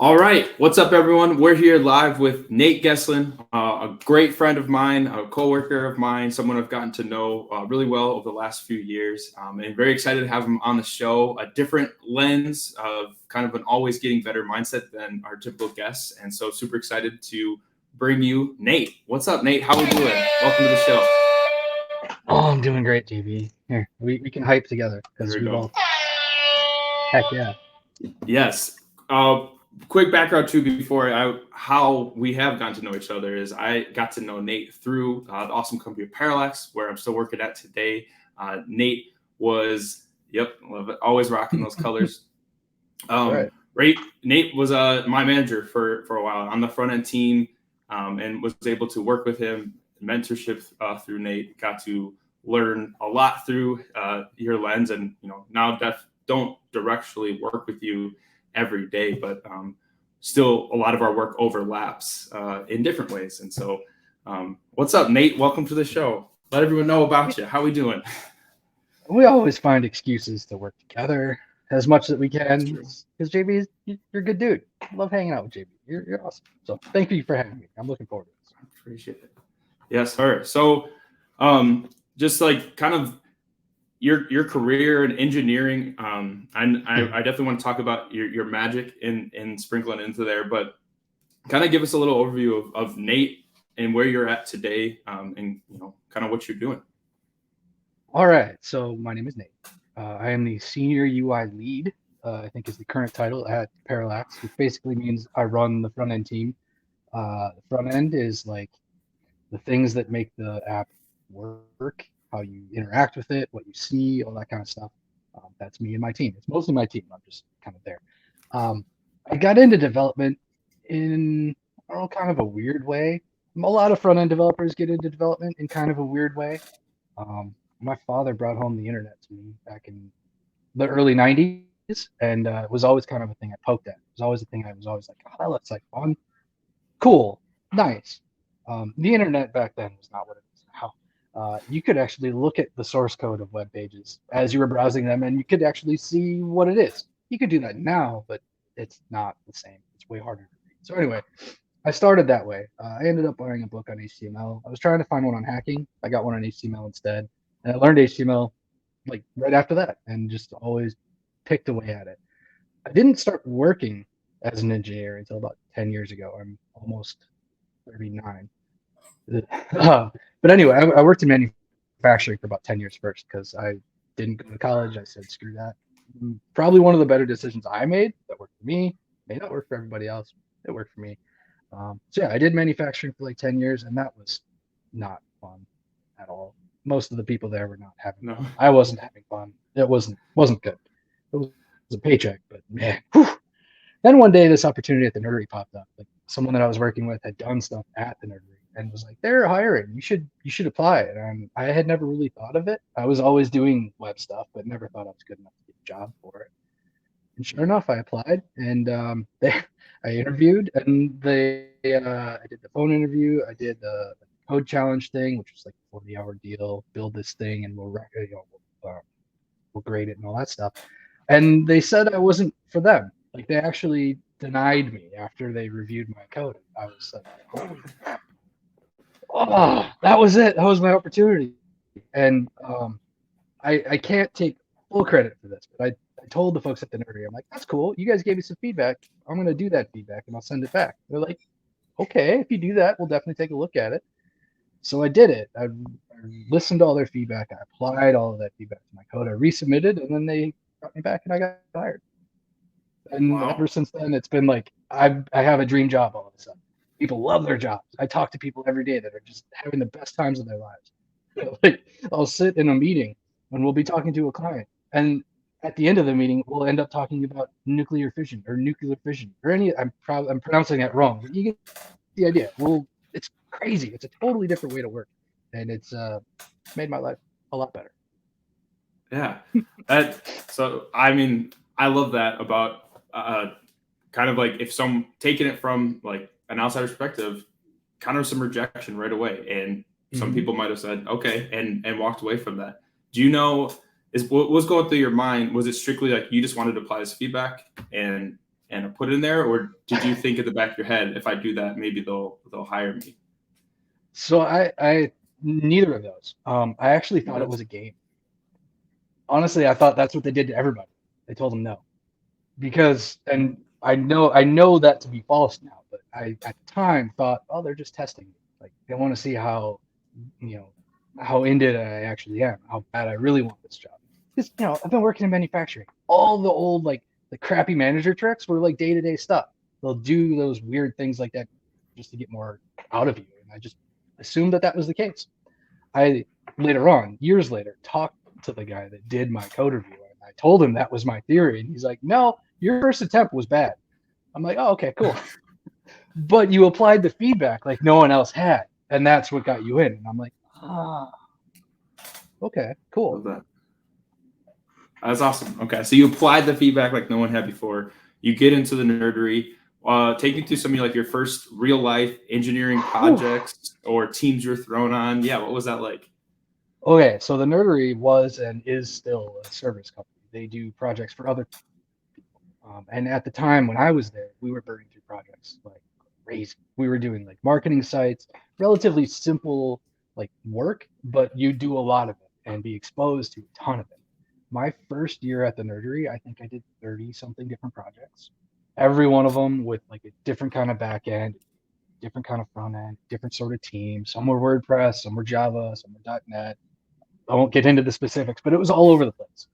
All right, what's up, everyone? We're here live with Nate Geslin, a great friend of mine, a coworker of mine, someone I've gotten to know really well over the last few years, and very excited to have him on the show. A different lens of kind of an always getting better mindset than our typical guests, and so super excited to bring you Nate. What's up, Nate? How are we doing? Welcome to the show. Oh, I'm doing great, JB. Here, we can hype together Here because we we go. both. Heck yeah. Yes. Quick background too before how we have gotten to know each other is I got to know Nate through the awesome company of Parallax, where I'm still working at today. Nate was, yep, love it, always rocking those colors. That's right. Right, Nate was my manager for a while on the front end team, and was able to work with him, mentorship through Nate. Got to learn a lot through your lens, and now don't directly work with you every day, but still a lot of our work overlaps in different ways. And so, what's up, Nate? Welcome to the show. Let everyone know about you. How we doing? We always find excuses to work together as much as we That's can true. because JB, you're a good dude. I love hanging out with JB. You're awesome. So thank you for having me. I'm looking forward to this. Appreciate it. Yes, sir. So, just like kind of your career in engineering, I definitely want to talk about your magic in sprinkling into there, but kind of give us a little overview of Nate and where you're at today, and kind of what you're doing. All right. So my name is Nate. I am the senior UI lead. I think is the current title at Parallax, which basically means I run the front end team. The front end is like the things that make the app work, how you interact with it, what you see, all that kind of stuff. That's me and my team. It's mostly my team. I'm just kind of there. Um, I got into development in, I don't know, kind of a weird way. A lot of front end developers get into development in kind of a weird way. My father brought home the internet to me back in the early 90s, and it was always kind of a thing I poked at. It was always a thing I was always like, oh, that looks like fun, cool, nice. The internet back then was not what it is now. You could actually look at the source code of web pages as you were browsing them, and you could actually see what it is. You could do that now, but it's not the same. It's way harder to read. So anyway, I started that way. I ended up buying a book on HTML. I was trying to find one on hacking. I got one on HTML instead, and I learned HTML like right after that, and just always picked away at it. I didn't start working as an engineer until about 10 years ago. I'm almost 39. But anyway, I worked in manufacturing for about 10 years first because I didn't go to college. I said, screw that. Probably one of the better decisions I made that worked for me. May not work for everybody else. It worked for me. So yeah, I did manufacturing for like 10 years, and that was not fun at all. Most of the people there were not having No. fun. I wasn't having fun. It wasn't good. It was a paycheck, but man, whew. Then one day this opportunity at the Nerdery popped up. Like someone that I was working with had done stuff at the Nerdery and was like, "They're hiring. You should apply." And I had never really thought of it. I was always doing web stuff, but never thought I was good enough to get a job for it. And sure enough, I applied, and I interviewed, and I did the phone interview. I did the code challenge thing, which was like a 40-hour deal. Build this thing, and we'll grade it and all that stuff. And they said I wasn't for them. Like they actually denied me after they reviewed my code. I was like, holy crap. Oh, that was it. That was my opportunity. And I can't take full credit for this, but I told the folks at the Nerdery, I'm like, that's cool. You guys gave me some feedback. I'm going to do that feedback and I'll send it back. They're like, okay, if you do that, we'll definitely take a look at it. So I did it. I listened to all their feedback. I applied all of that feedback to my code. I resubmitted, and then they got me back, and I got hired. And ever Wow. since then, it's been like I have a dream job all of a sudden. People love their jobs. I talk to people every day that are just having the best times of their lives. Like I'll sit in a meeting and we'll be talking to a client, and at the end of the meeting, we'll end up talking about nuclear fission or any. I'm pronouncing that wrong, but you get the idea. Well, it's crazy. It's a totally different way to work, and it's made my life a lot better. Yeah. So I mean, I love that about kind of like if some taking it from like an outside perspective, kind of some rejection right away, and some Mm-hmm. people might have said okay and walked away from that. Do you know is what was going through your mind? Was it strictly like you just wanted to apply this feedback and and I put it in there, or did you think at the back of your head, if I do that, maybe they'll hire me? So I neither of those. I actually thought it was a game. Honestly, I thought that's what they did to everybody. They told them no, because, and I know that to be false now, but I at the time thought, oh, they're just testing me. Like they want to see how into it I actually am, how bad I really want this job. Because I've been working in manufacturing. All the old like the crappy manager tricks were like day-to-day stuff. They'll do those weird things like that just to get more out of you, and I just assumed that was the case. I later on, years later, talked to the guy that did my code review, and I told him that was my theory, and he's like, "No, your first attempt was bad." I'm like, "Oh, okay, cool." But you applied the feedback like no one else had, and that's what got you in. And I'm like, okay, cool. Love that. That's awesome. Okay, so you applied the feedback like no one had before. You get into the nerdery. Take me through some of like your first real life engineering projects or teams you're thrown on. Yeah, what was that like? Okay, so the nerdery was and is still a service company. They do projects for other people. And at the time when I was there, we were burning through projects like crazy. We were doing like marketing sites, relatively simple like work, but you do a lot of it and be exposed to a ton of it. My first year at the nerdery, I think I did 30 something different projects. Every one of them with like a different kind of back end, different kind of front end, different sort of team. Some were WordPress, some were Java, some were .NET. I won't get into the specifics, but it was all over the place.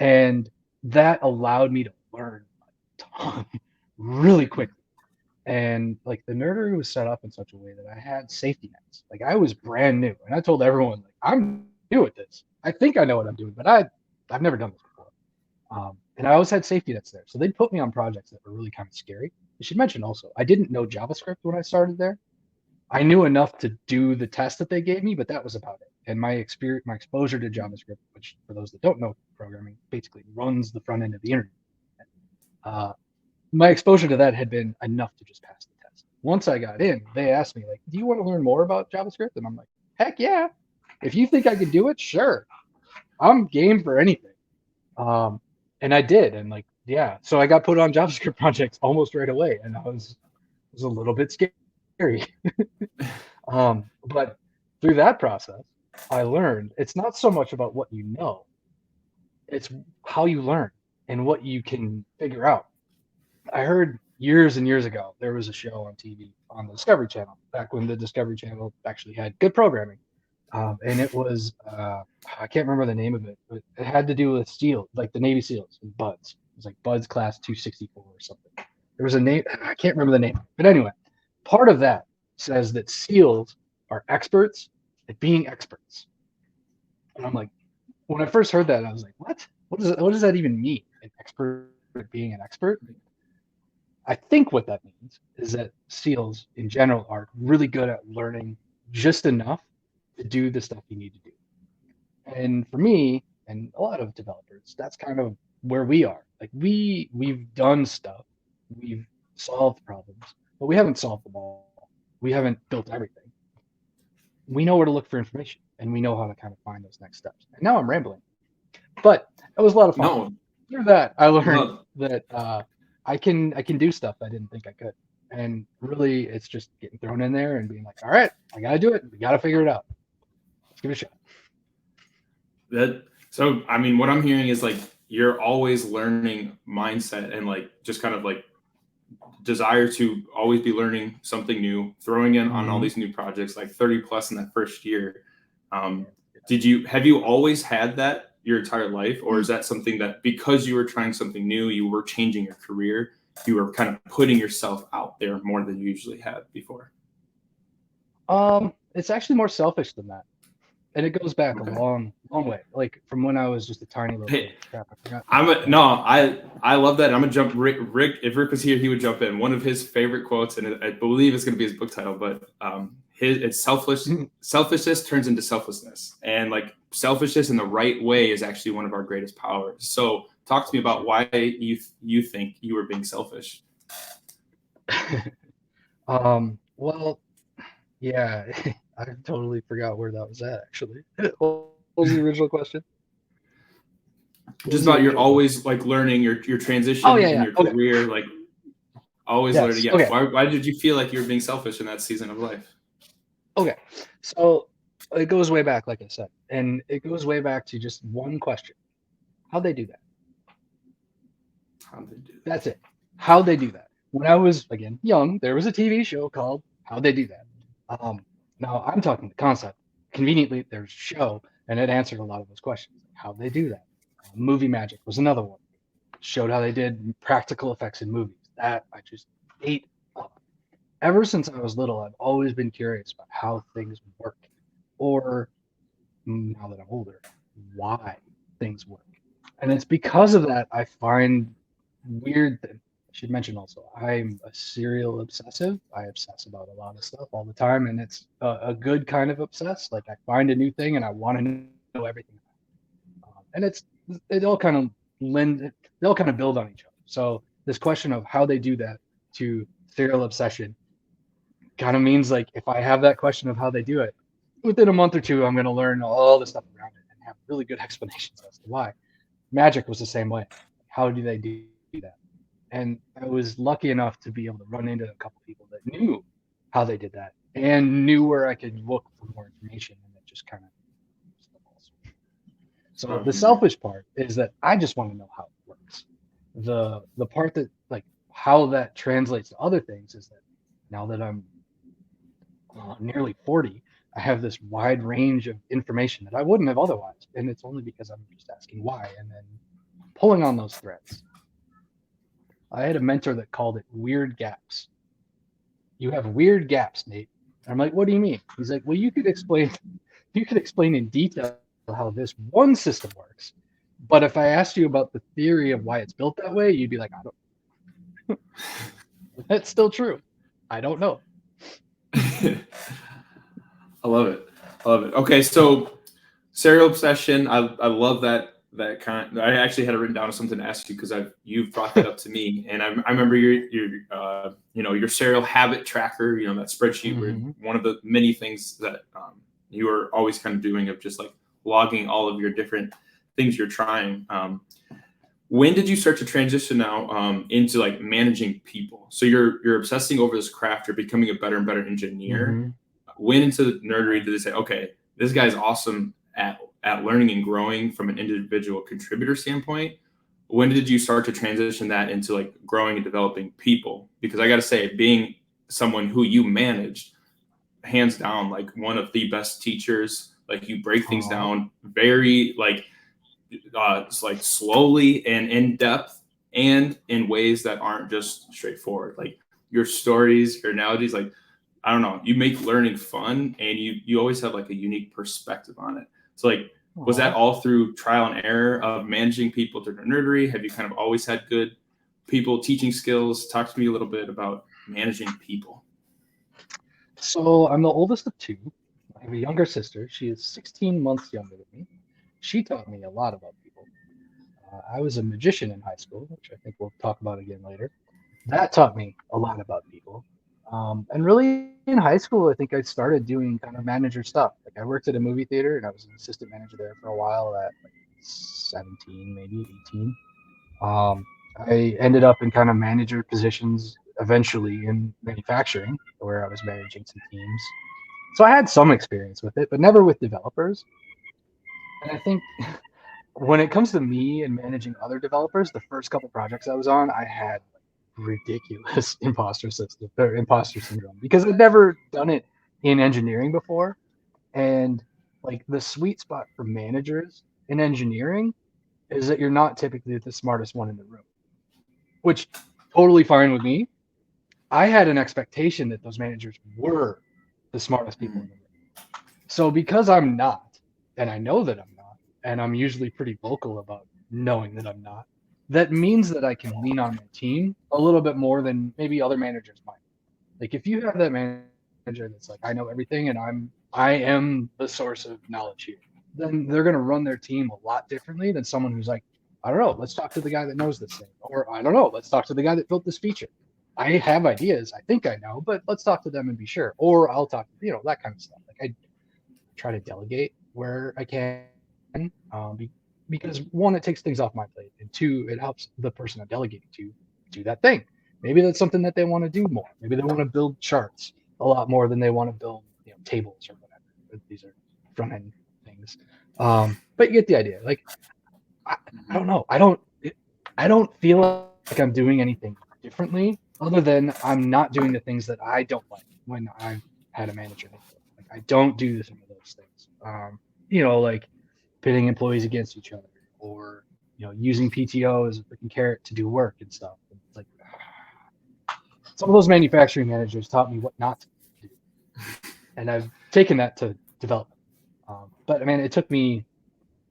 And that allowed me to learn a ton really quickly. And like the nerdery was set up in such a way that I had safety nets. Like I was brand new, and I told everyone like I'm new at this. I think I know what I'm doing, but I've never done this before. And I always had safety nets there, so they'd put me on projects that were really kind of scary. I should mention also, I didn't know JavaScript when I started there. I knew enough to do the test that they gave me, but that was about it. And my exposure to JavaScript, which for those that don't know programming, basically runs the front end of the internet. Uh, my exposure to that had been enough to just pass the test. Once I got in, they asked me like, "Do you want to learn more about JavaScript?" And I'm like, "Heck yeah! If you think I could do it, sure. I'm game for anything." And I did, and like, yeah. So I got put on JavaScript projects almost right away, and it was a little bit scary. But through that process, I learned it's not so much about what you know, it's how you learn and what you can figure out. I heard years and years ago there was a show on TV on the Discovery Channel back when the Discovery Channel actually had good programming, and it was I can't remember the name of it, but it had to do with SEAL, like the Navy SEALs and BUDS. It was like BUDS Class 264 or something. There was a name, I can't remember the name, but anyway, part of that says that SEALs are experts at being experts. And I'm like, when I first heard that, I was like, what? What does that even mean? An expert at being an expert? I think what that means is that SEALs in general are really good at learning just enough to do the stuff you need to do. And for me and a lot of developers, that's kind of where we are. Like we've done stuff, we've solved problems, but we haven't solved them all. We haven't built everything. We know where to look for information, and we know how to kind of find those next steps. And now I'm rambling, but it was a lot of fun. No. Through that, I learned that I can do stuff I didn't think I could. And really, it's just getting thrown in there and being like, all right, I got to do it. We got to figure it out. Let's give it a shot. So, I mean, what I'm hearing is like you're always learning mindset and like just kind of like desire to always be learning something new, throwing in on all these new projects, like 30 plus in that first year. Have you always had that your entire life, or is that something that because you were trying something new, you were changing your career, you were kind of putting yourself out there more than you usually had before? It's actually more selfish than that. And it goes back a long way, like from when I was just a tiny little kid. Crap, I love that. I'm gonna jump. Rick, if Rick was here, he would jump in. One of his favorite quotes, and I believe it's gonna be his book title, but it's selfishness turns into selflessness, and like selfishness in the right way is actually one of our greatest powers. So talk to me about why you think you were being selfish. Well, yeah. I totally forgot where that was at, actually. What was the original question? Just about you're always like learning your transition in your career. Like, Always learning. Yes. Yeah. Okay. Why did you feel like you were being selfish in that season of life? Okay. So it goes way back, like I said, and it goes way back to just one question: how'd they do that? How did they do that? That's it. How'd they do that? When I was again young, there was a TV show called How'd They Do That. Um, Now I'm talking the concept. Conveniently, there's a show, and it answered a lot of those questions. How'd they do that? Movie magic was another one. Showed how they did practical effects in movies. That I just ate up. Ever since I was little, I've always been curious about how things work, or now that I'm older, why things work. And it's because of that I find weird that I should mention also, I'm a serial obsessive. I obsess about a lot of stuff all the time, and it's a good kind of obsessed. Like I find a new thing and I want to know everything. And it all kind of they all kind of build on each other. So this question of how they do that to serial obsession kind of means like if I have that question of how they do it, within a month or two, I'm going to learn all the stuff around it and have really good explanations as to why. Magic was the same way. How do they do that? And I was lucky enough to be able to run into a couple people that knew how they did that and knew where I could look for more information, and it just kind of snowballs. So the Um, selfish part is that I just want to know how it works. The part that like how that translates to other things is that now that I'm nearly 40, I have this wide range of information that I wouldn't have otherwise. And it's only because I'm just asking why and then pulling on those threads. I had a mentor that called it weird gaps. You have weird gaps, Nate. And I'm like, what do you mean? He's like, well, you could explain in detail how this one system works. But if I asked you about the theory of why it's built that way, you'd be like, I don't. That's still true. I don't know. I love it. I love it. Okay, so serial obsession. I love that kind. I actually had it written down as something to ask you because you've brought that up to me, and I remember your serial habit tracker. You know that spreadsheet where Mm-hmm. one of the many things that you are always kind of doing of just like logging all of your different things you're trying. When did you start to transition now into like managing people? So you're obsessing over this craft. You're becoming a better and better engineer. Mm-hmm. When into the nerdery did they say, okay, this guy's awesome at learning and growing from an individual contributor standpoint? When did you start to transition that into like growing and developing people? Because I got to say, being someone who you managed, hands down, like one of the best teachers. Like you break things Oh, down very like slowly and in depth and in ways that aren't just straightforward. Like your stories, your analogies, like I don't know, you make learning fun and you always have like a unique perspective on it. So like was that oh. all through trial and error of managing people through nerdery? Have you kind of always had good people teaching skills? Talk to me a little bit about managing people. So I'm the oldest of two. I have a younger sister. She is 16 months younger than me. She taught me a lot about people. I was a magician in high school, which I think we'll talk about again later. That taught me a lot about people. And really, in high school, I think I started doing kind of manager stuff. Like I worked at a movie theater, and I was an assistant manager there for a while at like 17, maybe 18. Um, I ended up in kind of manager positions eventually in manufacturing, where I was managing some teams. So I had some experience with it, but never with developers. And I think when it comes to me and managing other developers, the first couple projects I was on, I had ridiculous imposter syndrome because I'd never done it in engineering before. And like the sweet spot for managers in engineering is that you're not typically the smartest one in the room, which totally fine with me. I had an expectation that those managers were the smartest people in Mm. the room. So because I'm not, and I know that I'm not, and I'm usually pretty vocal about knowing that I'm not, that means that I can lean on my team a little bit more than maybe other managers might. Like if you have that manager that's like, I know everything and I am the source of knowledge here, then they're gonna run their team a lot differently than someone who's like, I don't know, let's talk to the guy that knows this thing. Or I don't know, let's talk to the guy that built this feature. I have ideas, I think I know, but let's talk to them and be sure. Or I'll talk, that kind of stuff. Like I try to delegate where I can, because one, it takes things off my plate, and two, it helps the person I'm delegating to do that thing. Maybe that's something that they want to do more. Maybe they want to build charts a lot more than they want to build, tables or whatever. These are front end things. But you get the idea. Like, I don't know. I don't feel like I'm doing anything differently other than I'm not doing the things that I don't like when I've had a manager before. Like, I don't do some of those things. Like pitting employees against each other, or using PTO as a freaking carrot to do work and stuff. It's like some of those manufacturing managers taught me what not to do, and I've taken that to development. But I mean, it took me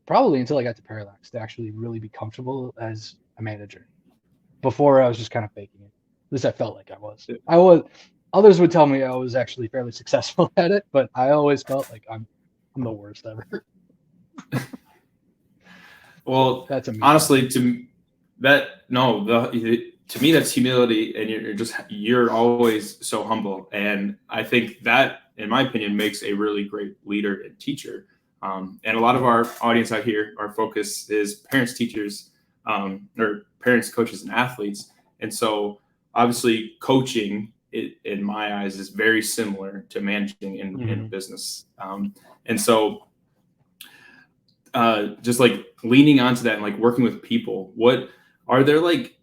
probably until I got to Parallax to actually really be comfortable as a manager. Before I was just kind of faking it. At least I felt like I was. I was. Others would tell me I was actually fairly successful at it, but I always felt like I'm the worst ever. Well, That's a honestly, to me that's humility, and you're always so humble, and I think that, in my opinion, makes a really great leader and teacher. And a lot of our audience out here, our focus is parents, teachers, or parents, coaches, and athletes. And so, obviously, coaching, in my eyes, is very similar to managing in business. And so, just like leaning onto that and like working with people, what are there like,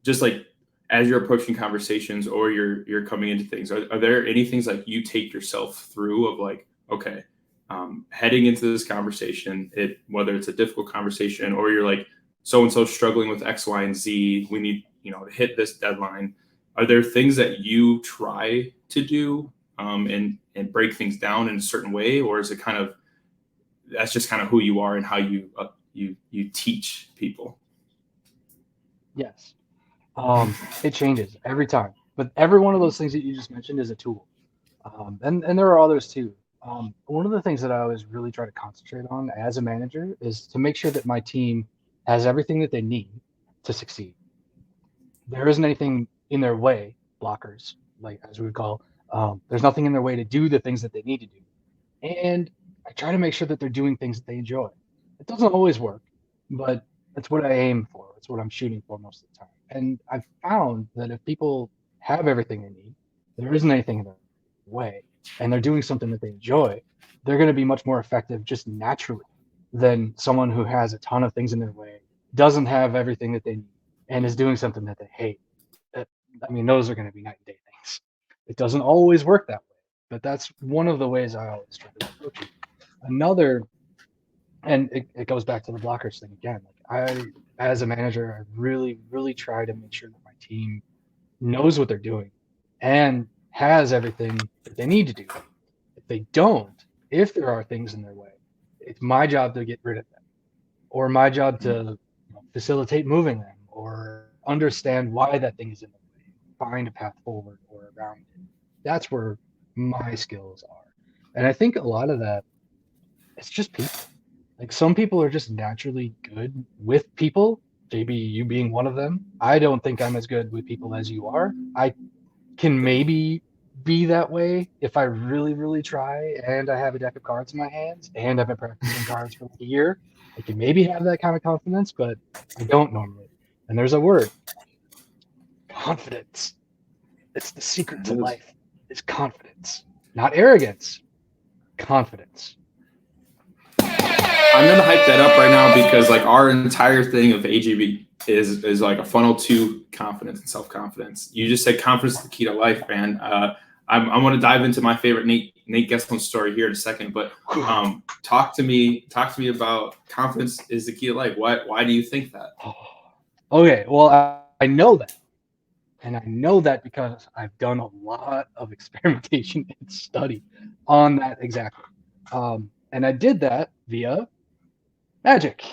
just like as you're approaching conversations or you're coming into things, are there any things like you take yourself through of like, okay, heading into this conversation, whether it's a difficult conversation or you're like, so-and-so struggling with X, Y, and Z, we need, to hit this deadline. Are there things that you try to do, and break things down in a certain way? Or is it that's just kind of who you are and how you teach people? Yes. It changes every time, but every one of those things that you just mentioned is a tool. And there are others too. One of the things that I always really try to concentrate on as a manager is to make sure that my team has everything that they need to succeed. There isn't anything in their way, blockers, like as we would call. There's nothing in their way to do the things that they need to do. And I try to make sure that they're doing things that they enjoy. It doesn't always work, but that's what I aim for. It's what I'm shooting for most of the time. And I've found that if people have everything they need, there isn't anything in their way, and they're doing something that they enjoy, they're going to be much more effective just naturally than someone who has a ton of things in their way, doesn't have everything that they need, and is doing something that they hate. I mean, those are going to be night and day things. It doesn't always work that way, but that's one of the ways I always try to approach it. Another, and it goes back to the blockers thing again. Like as a manager, I really, really try to make sure that my team knows what they're doing and has everything that they need to do. If they don't, if there are things in their way, it's my job to get rid of them, or my job to facilitate moving them, or understand why that thing is in the way, find a path forward or around it. That's where my skills are. And I think a lot of that, it's just people. Like, some people are just naturally good with people. JB, you being one of them. I don't think I'm as good with people as you are. I can maybe be that way if I really, really try and I have a deck of cards in my hands and I've been practicing cards for like a year. I can maybe have that kind of confidence, but I don't normally. And there's a word, confidence. It's the secret to life, is confidence. Not arrogance, confidence. I'm gonna hype that up right now because like our entire thing of AGB is like a funnel to confidence and self-confidence. You just said confidence is the key to life, man. I want to dive into my favorite Nate Geslin story here in a second, but talk to me about confidence is the key to life. Why do you think that? Okay, well, I know that. And I know that because I've done a lot of experimentation and study on that exactly. And I did that via magic.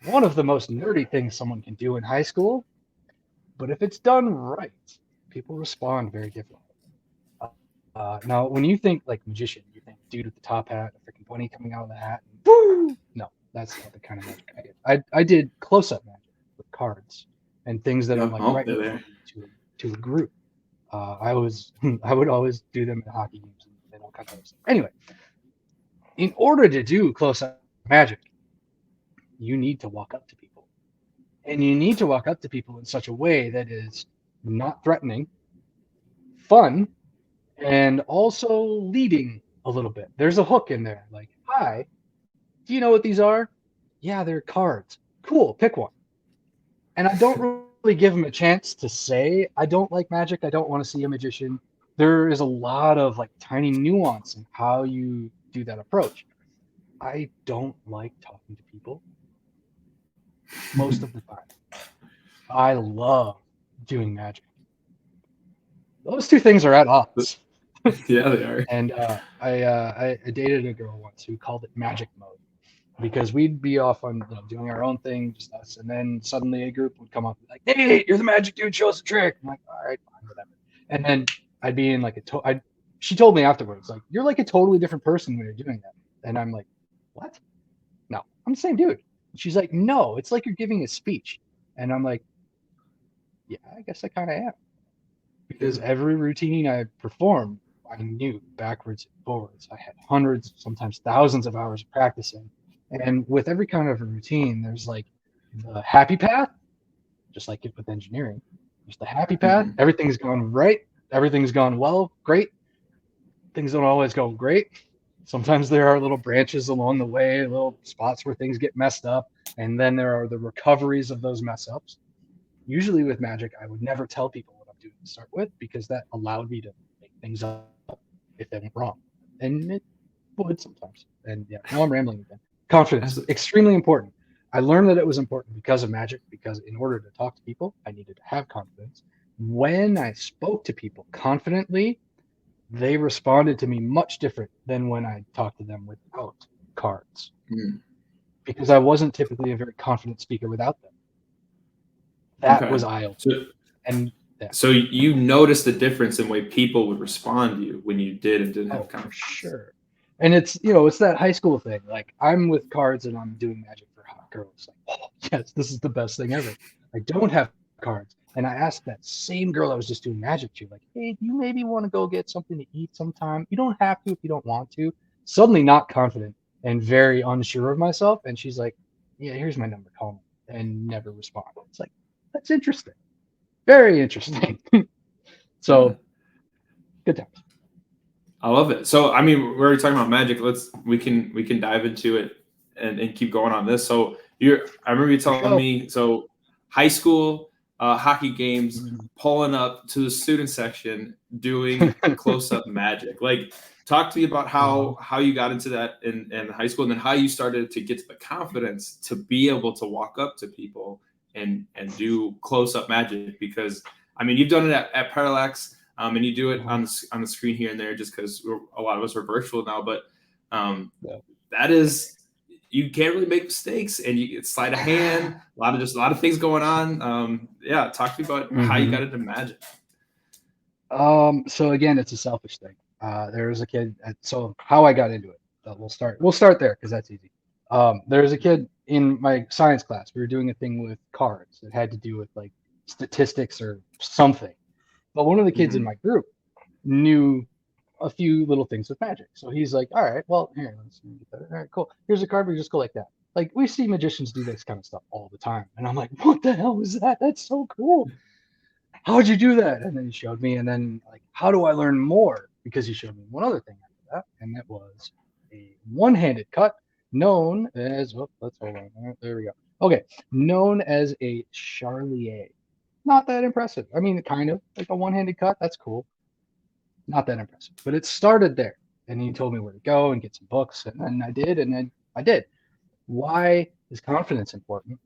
One of the most nerdy things someone can do in high school, but if it's done right, people respond very differently. Now, when you think like magician, you think dude with the top hat, a freaking bunny coming out of the hat. And, woo! No, that's not the kind of magic I did. I did close-up magic with cards and things that are like right there to a group. I would always do them at hockey games and all kinds of stuff. Anyway, in order to do close-up magic, you need to walk up to people, and you need to walk up to people in such a way that is not threatening, fun, and also leading a little bit. There's a hook in there. Like, hi, do you know what these are? Yeah, they're cards. Cool, pick one. And I don't really give them a chance to say I don't like magic. I don't want to see a magician. There is a lot of like tiny nuance in how you do that approach. I don't like talking to people most of the time. I love doing magic. Those two things are at odds. Yeah, they are. And I dated a girl once who called it magic mode because we'd be off on doing our own thing, just us, and then suddenly a group would come up and be like, "Hey, you're the magic dude. Show us a trick." I'm like, "All right, fine, whatever." And then I'd be in like she told me afterwards, like, "You're like a totally different person when you're doing that." And I'm like, "What? No, I'm the same dude." And she's like, "No, it's like you're giving a speech." And I'm like, "Yeah, I guess I kind of am." Because every routine I performed, I knew backwards and forwards. I had hundreds, sometimes thousands of hours of practicing. And with every kind of a routine, there's like the happy path, just like it with engineering. There's the happy path. Mhm. Everything's gone right. Everything's gone well, great. Things don't always go great. Sometimes there are little branches along the way, little spots where things get messed up. And then there are the recoveries of those mess ups. Usually with magic, I would never tell people what I'm doing to start with because that allowed me to make things up if they went wrong. And it would sometimes. And yeah, now I'm rambling again. Confidence, extremely important. I learned that it was important because of magic, because in order to talk to people, I needed to have confidence. When I spoke to people confidently, they responded to me much different than when I talked to them without cards. Mm. Because I wasn't typically a very confident speaker without them. That Okay. was eye opening. So, And yeah. so you noticed the difference in way people would respond to you when you did and didn't have For confidence. sure. And it's that high school thing. Like I'm with cards and I'm doing magic for hot girls. Like, oh yes, this is the best thing ever. I don't have cards. And I asked that same girl I was just doing magic to, like, hey, do you maybe want to go get something to eat sometime? You don't have to if you don't want to. Suddenly not confident and very unsure of myself. And she's like, yeah, here's my number, call me. And never responded. It's like, that's interesting. Very interesting. So good times. I love it. So I mean, we're already talking about magic. We can dive into it and keep going on this. So I remember you telling me, so high school hockey games, pulling up to the student section, doing close up magic. Like, talk to me about how you got into that in high school, and then how you started to get to the confidence to be able to walk up to people and do close up magic. Because I mean, you've done it at Parallax. And you do it on the screen here and there, just because a lot of us are virtual now. But that is, you can't really make mistakes, and you can slide a hand. A lot of things going on. Yeah, talk to me about how you got into magic. So again, it's a selfish thing. There was a kid. So how I got into it. We'll start there because that's easy. There was a kid in my science class. We were doing a thing with cards that had to do with like statistics or something. But one of the kids in my group knew a few little things with magic. So he's like, all right, well, here, let's get that. All right, cool. Here's a card. We just go like that. Like we see magicians do this kind of stuff all the time. And I'm like, what the hell is that? That's so cool. How'd you do that? And then he showed me. And then like, how do I learn more? Because he showed me one other thing after that. And it was a one-handed cut known as, let's hold on. There we go. Okay. Known as a charlier. Not that impressive. I mean, kind of like a one-handed cut. That's cool. Not that impressive. But it started there. And he told me where to go and get some books. And then I did. And then I did. Why is confidence important?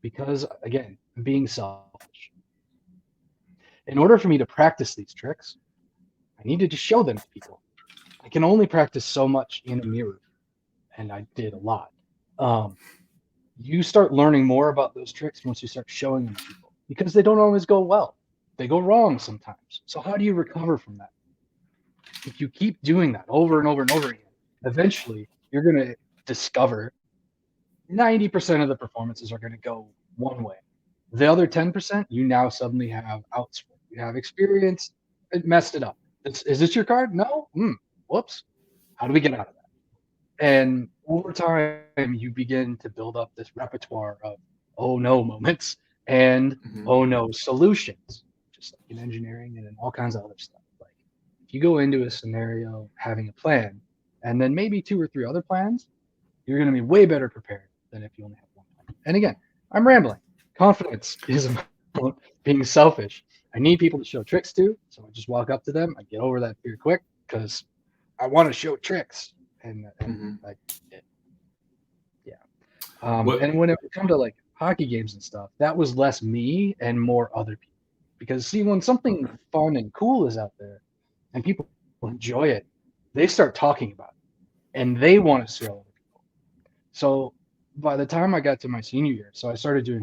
Because, again, I'm being selfish. In order for me to practice these tricks, I needed to show them to people. I can only practice so much in a mirror. And I did a lot. You start learning more about those tricks once you start showing them to people. Because they don't always go well. They go wrong sometimes. So how do you recover from that? If you keep doing that over and over and over again, eventually you're going to discover 90% of the performances are going to go one way. The other 10%, you now suddenly have outs. You have experience. It messed it up. Is this your card? No? Whoops. How do we get out of that? And over time, you begin to build up this repertoire of oh no moments and oh no solutions. just like in engineering and in all kinds of other stuff. Like if you go into a scenario having a plan and then maybe 2 or 3 other plans, you're going to be way better prepared than if you only have one plan. And again, I'm rambling. Confidence is about being selfish. I need people to show tricks to, so I just walk up to them. I get over that fear quick because I want to show tricks, and yeah. And when it come to like hockey games and stuff, that was less me and more other people. Because see, when something fun and cool is out there, and people enjoy it, they start talking about it, and they want to show other people. So by the time I got to my senior year, so I started doing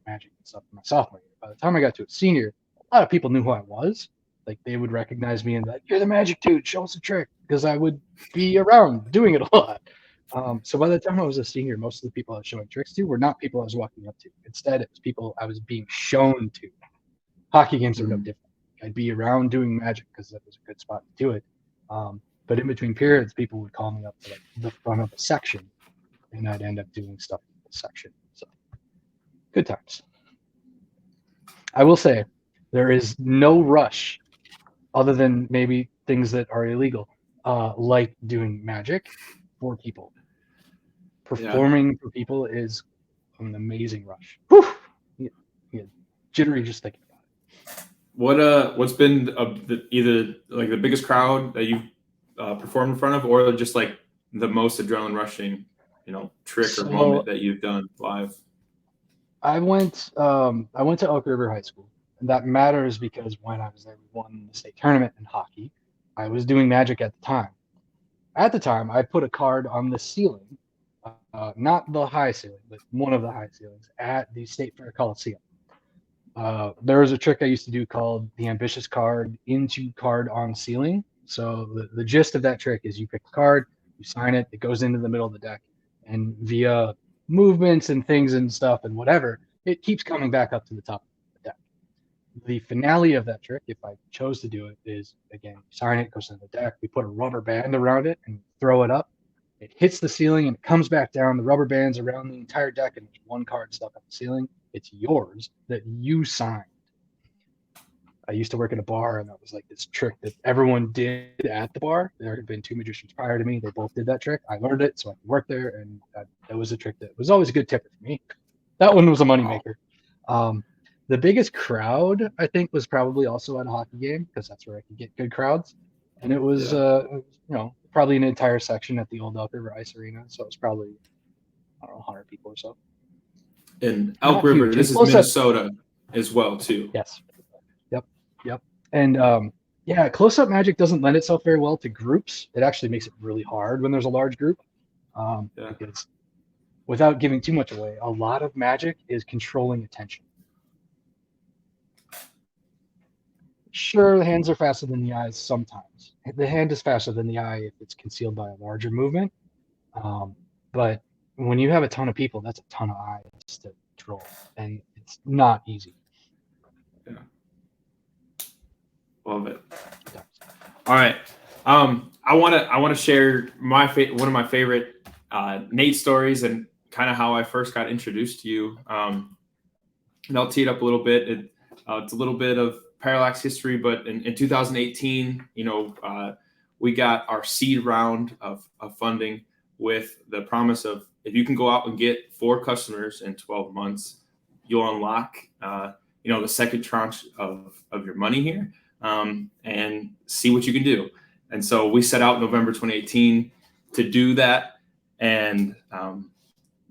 magic and stuff in my sophomore year. By the time I got to a senior, a lot of people knew who I was. Like they would recognize me and be like, "You're the magic dude. Show us a trick," because I would be around doing it a lot. So by the time I was a senior, most of the people I was showing tricks to were not people I was walking up to. Instead, it was people I was being shown to. Hockey games are no different. I'd be around doing magic because that was a good spot to do it. But in between periods, people would call me up to like the front of a section, and I'd end up doing stuff in the section. So good times. I will say there is no rush other than maybe things that are illegal, like doing magic for people. Performing for people is an amazing rush. Whew! Yeah, jittery just thinking about it. What's been either like the biggest crowd that you've performed in front of, or just like the most adrenaline rushing, trick or moment that you've done live? I went to Elk River High School. And that matters because when I was there, we won the state tournament in hockey. I was doing magic at the time. At the time, I put a card on the ceiling, not the high ceiling, but one of the high ceilings at the State Fair Coliseum. There was a trick I used to do called the ambitious card into card on ceiling. So the gist of that trick is you pick a card, you sign it, it goes into the middle of the deck, and via movements and things and stuff and whatever, it keeps coming back up to the top of the deck. The finale of that trick, if I chose to do it, is again, sign it, goes in the deck, we put a rubber band around it and throw it up. It hits the ceiling and it comes back down. The rubber band's around the entire deck and there's one card stuck on the ceiling. It's yours that you signed. I used to work at a bar, and that was like this trick that everyone did at the bar. There had been 2 magicians prior to me. They both did that trick. I learned it, so I could work there, and that was a trick that was always a good tipper for me. That one was a moneymaker. The biggest crowd, I think, was probably also at a hockey game because that's where I could get good crowds. And it was, probably an entire section at the old Elk River Ice Arena. So it was probably, I don't know, 100 people or so. In Elk River, this is Minnesota as well, too. Yes. Yep. And close-up magic doesn't lend itself very well to groups. It actually makes it really hard when there's a large group. Because without giving too much away, a lot of magic is controlling attention. Sure, the hands are faster than the eyes sometimes. The hand is faster than the eye if it's concealed by a larger movement. But when you have a ton of people, that's a ton of eyes to control, and it's not easy. Yeah. Love it. All right. I want to share one of my favorite Nate stories and kind of how I first got introduced to you. And I'll tee it up a little bit. It's a little bit of Parallax history, but in 2018, we got our seed round of funding with the promise of, if you can go out and get 4 customers in 12 months, you'll unlock, the second tranche of your money here. And see what you can do. And so we set out November 2018 to do that. And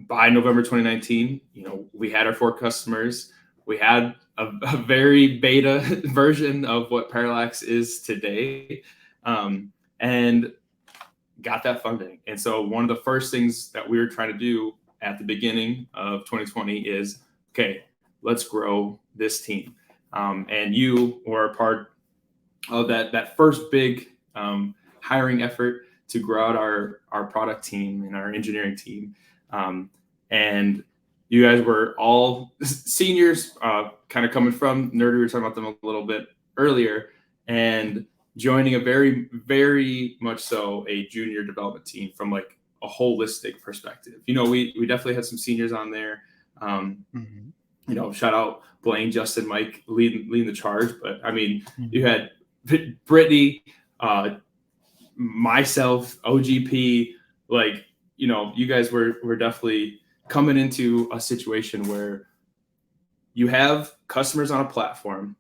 by November 2019, we had our 4 customers. We had a very beta version of what Parallax is today, and got that funding. And so one of the first things that we were trying to do at the beginning of 2020 is, okay, let's grow this team. And you were a part of that first big hiring effort to grow out our product team and our engineering team. And you guys were all seniors, kind of coming from Nerdy. We were talking about them a little bit earlier, and joining a very, very much so a junior development team from like a holistic perspective. We definitely had some seniors on there. shout out Blaine, Justin, Mike leading the charge. But I mean, you Mhm. had Brittany, uh, myself, OGP, like, you guys were definitely coming into a situation where you have customers on a platform.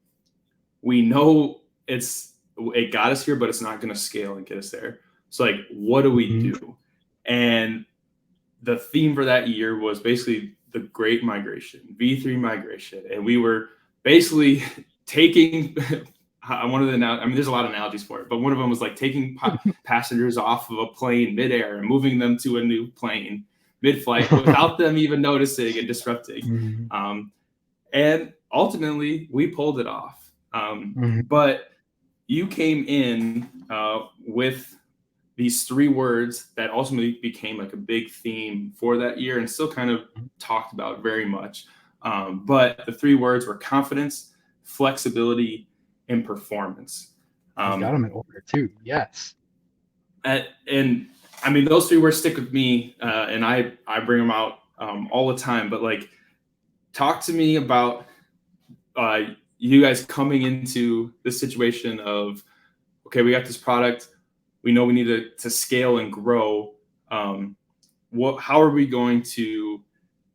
We know it got us here, but it's not going to scale and get us there. So like, what do we Mhm. do? And the theme for that year was basically the Great Migration, V3 migration, and we were basically taking. One of the I mean, there's a lot of analogies for it, but one of them was like taking passengers off of a plane midair and moving them to a new plane mid-flight without them even noticing and disrupting. Mhm. Um, and ultimately, we pulled it off. Mhm. But you came in with these three words that ultimately became like a big theme for that year and still kind of talked about very much. But the three words were confidence, flexibility, and performance. You got Um, them in order too. Yes. and I mean, those three words stick with me, and I bring them out all the time. But like, talk to me about uh, you guys coming into this situation of, okay, we got this product, we know we need to scale and grow. Um, how are we going to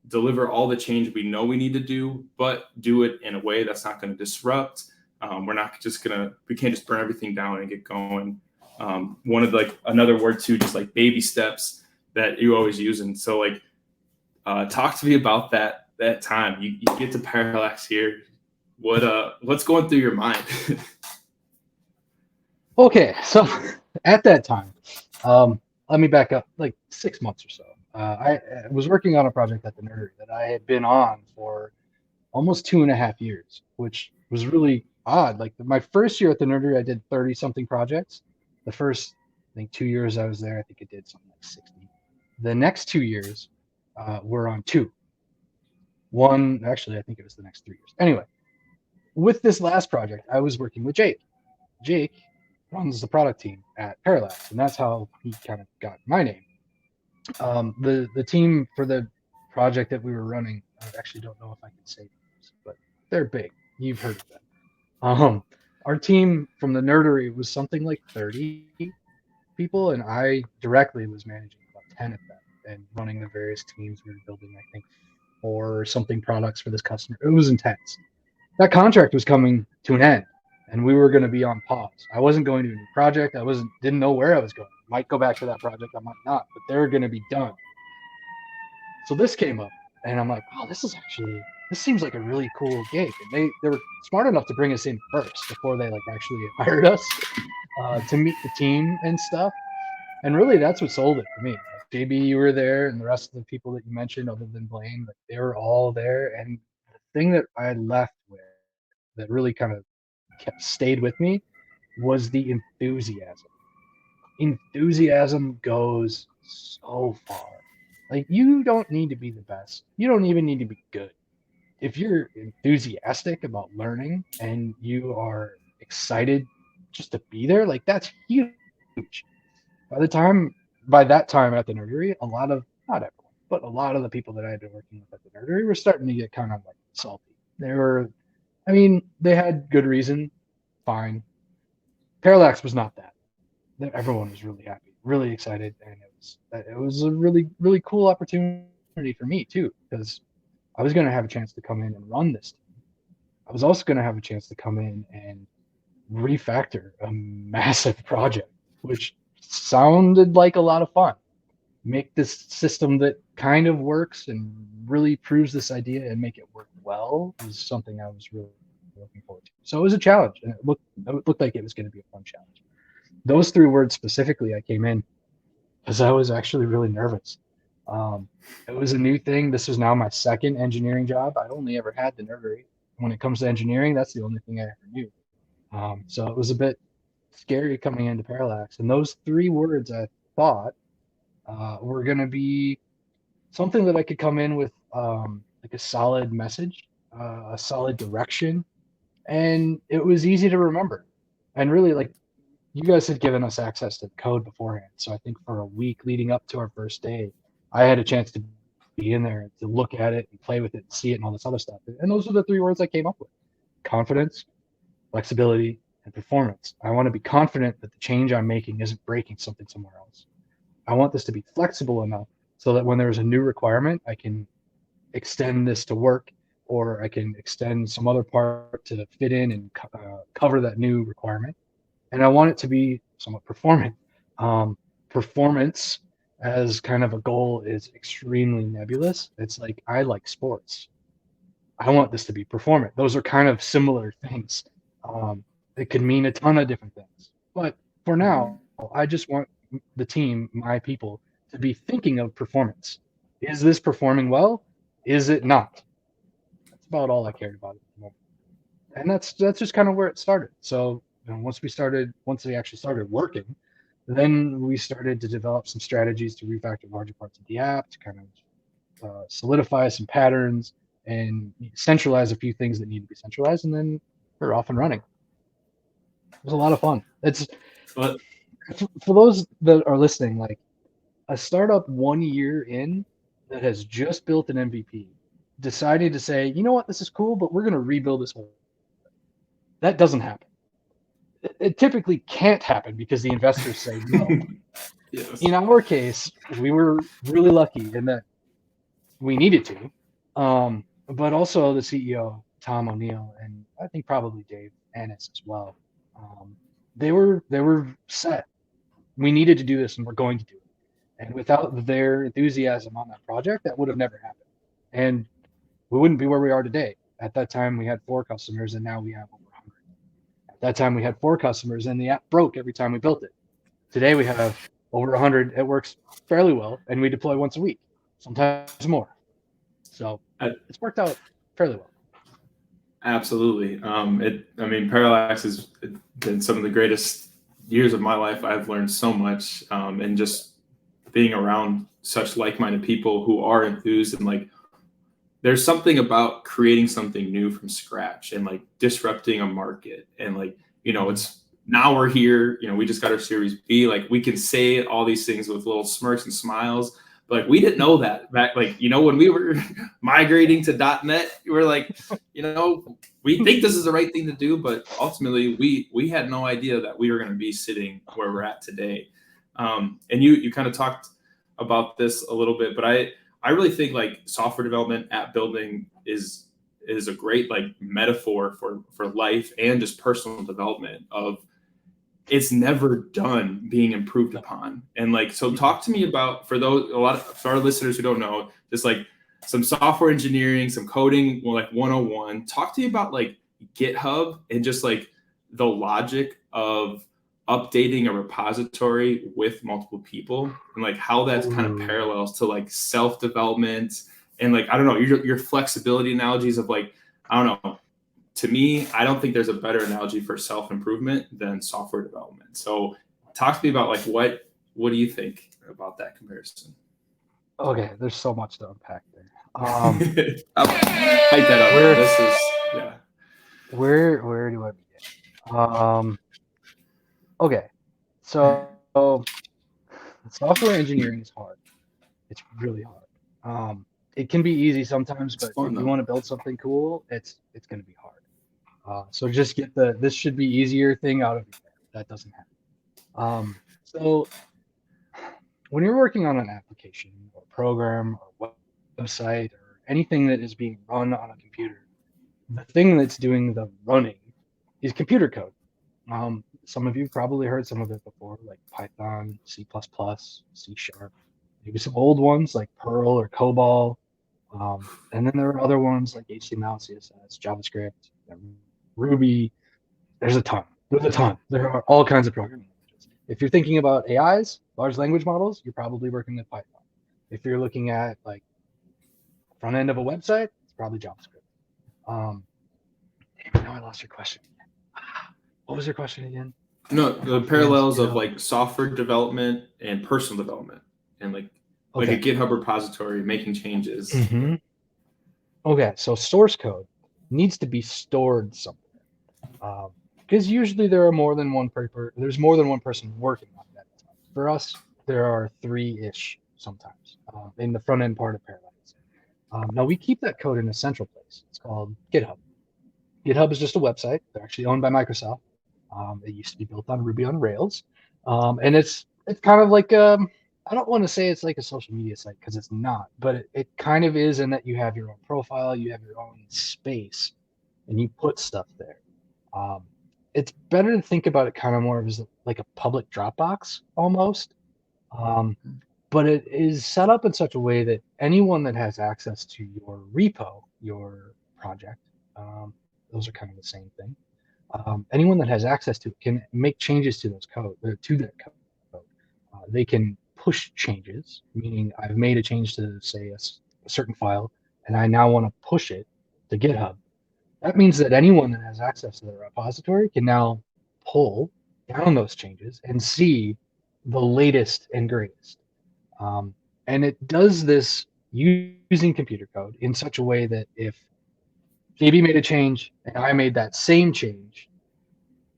deliver all the change we know we need to do, but do it in a way that's not going to disrupt? We're not just we can't just burn everything down and get going. One of like another word too, just like baby steps that you always use. And so like, talk to me about that time you get to Parallax here. What's going through your mind? Okay, so at that time, um, let me back up like 6 months or so. I was working on a project at the Nerdery that I had been on for almost 2.5 years, which was really odd. Like my first year at the Nerdery, I did 30 something projects. The first, I think, 2 years I was there, I think I did something like 60. The next 2 years were on two. One, actually, I think it was the next 3 years. Anyway, with this last project, I was working with Jake. Jake runs the product team at Parallax, and that's how he kind of got my name. The team for the project that we were running, I actually don't know if I can say names, but they're big. You've heard of them. Our team from the Nerdery was something like 30 people, and I directly was managing about 10 of them and running the various teams. We were building, I think, four something products for this customer. It was intense. That contract was coming to an end, and we were going to be on pause. I wasn't going to a new project. I wasn't didn't know where I was going. I might go back to that project. I might not, but they're going to be done. So this came up, and I'm like, oh, this seems like a really cool gig. And they were smart enough to bring us in first before they like actually hired us to meet the team and stuff. And really, that's what sold it for me. Like JB, you were there, and the rest of the people that you mentioned, other than Blaine, like they were all there. And the thing that I left with that really kind of stayed with me was the enthusiasm. Enthusiasm goes so far. Like you don't need to be the best. You don't even need to be good. If you're enthusiastic about learning and you are excited just to be there, like that's huge. By that time at the Nerdery, a lot of, not everyone, but a lot of the people that I had been working with at the Nerdery were starting to get kind of like salty. They were, I mean, they had good reason, fine. Parallax was not that. Everyone was really happy, really excited, and it was a really cool opportunity for me too, because I was going to have a chance to come in and run this team. I was also going to have a chance to come in and refactor a massive project, which sounded like a lot of fun. Make this system that kind of works and really proves this idea and make it work well was something I was really looking forward to. So it was a challenge, and it looked like it was going to be a fun challenge. Those three words specifically, I came in because I was actually really nervous. Um, it was a new thing. This was now my second engineering job. I'd only ever had the nerdery. When it comes to engineering, that's the only thing I ever knew. So it was a bit scary coming into Parallax. And those three words I thought were going to be something that I could come in with like a solid message, a solid direction, and it was easy to remember. And really, like you guys had given us access to the code beforehand. So I think for a week leading up to our first day, I had a chance to be there be in there, to look at it and play with it, and see it, and all this other stuff. And those are the 3 words I came up with: confidence, flexibility, and performance. I want to be confident that the change I'm making isn't breaking something somewhere else. I want this to be flexible enough so that when there's a new requirement, I can extend this to work, or I can extend some other part to fit in and cover that new requirement. And I want it to be somewhat performant. Performance as kind of a goal is extremely nebulous. It's like, I like sports. I want this to be performant. Those are kind of similar things. It could mean a ton of different things. But for now, I just want the team, my people, to be thinking of performance. Is this performing well? Is it not? That's about all I cared about at the moment. And that's just kind of where it started. So once they actually started working, then we started to develop some strategies to refactor larger parts of the app, to kind of solidify some patterns and centralize a few things that need to be centralized, and then we're off and running. It was a lot of fun. It's for those that are listening, like a startup 1 year in that has just built an MVP, deciding to say, you know what, this is cool, but we're going to rebuild this whole. That doesn't happen. It typically can't happen because the investors say no. Yes. In our case, we were really lucky in that we needed to, but also the CEO, Tom O'Neill, and I think probably Dave Annis as well, they were set. We needed to do this, and we're going to do it. And without their enthusiasm on that project, that would have never happened. And we wouldn't be where we are today. At that time, we had 4 customers, and now we have over 100. At that time, we had 4 customers, and the app broke every time we built it. Today, we have over 100. It works fairly well, and we deploy once a week, sometimes more. So it's worked out fairly well. Absolutely. Parallax has been some of the greatest years of my life. I've learned so much, and just being around such like-minded people who are enthused, and like, there's something about creating something new from scratch and like disrupting a market. And like, it's now we're here, we just got our Series B. Like, we can say all these things with little smirks and smiles, but like, we didn't know that back, like, when we were migrating to .NET, we were like, we think this is the right thing to do, but ultimately we had no idea that we were going to be sitting where we're at today. And you kind of talked about this a little bit, but I really think like software development, app building is a great like metaphor for life and just personal development. Of it's never done being improved upon. And like, so talk to me about, for our listeners who don't know, just like some software engineering, some coding, like 101. Talk to me about like GitHub and just like the logic of updating a repository with multiple people, and like how that's kind of parallels to like self-development, and like, I don't know, your flexibility analogies of like, I don't know, to me, I don't think there's a better analogy for self-improvement than software development. So talk to me about like, what do you think about that comparison? Okay, there's so much to unpack there. I'll hype that up. Where do I begin? Okay, so software engineering is hard. It's really hard. It can be easy sometimes, but if you want to build something cool, it's going to be hard. So just get this should be easier thing out of your head. That doesn't happen. So when you're working on an application or program or website or anything that is being run on a computer, the thing that's doing the running is computer code. Some of you probably heard some of it before, like Python, C++, C#, maybe some old ones like Perl or COBOL. And then there are other ones like HTML, CSS, JavaScript, Ruby. There's a ton. There are all kinds of programming languages. If you're thinking about AIs, large language models, you're probably working with Python. If you're looking at like front end of a website, it's probably JavaScript. Now I lost your question. What was your question again? No, the parallels of like software development and personal development, and like a GitHub repository making changes. Mm-hmm. Okay, so source code needs to be stored somewhere, because usually there's more than one person working on that. For us, there are 3-ish sometimes in the front end part of Parallax. Now we keep that code in a central place. It's called GitHub. GitHub is just a website. They're actually owned by Microsoft. It used to be built on Ruby on Rails, and it's kind of like I don't want to say it's like a social media site because it's not, but it kind of is in that you have your own profile, you have your own space, and you put stuff there. Um, it's better to think about it kind of more as like a public Dropbox almost. Um, but it is set up in such a way that anyone that has access to your repo, your project, those are kind of the same thing. Anyone that has access to it can make changes to those code to that code. They can push changes, meaning I've made a change to say a certain file, and I now want to push it to GitHub. That means that anyone that has access to the repository can now pull down those changes and see the latest and greatest. Um, and it does this using computer code in such a way that if JB made a change and I made that same change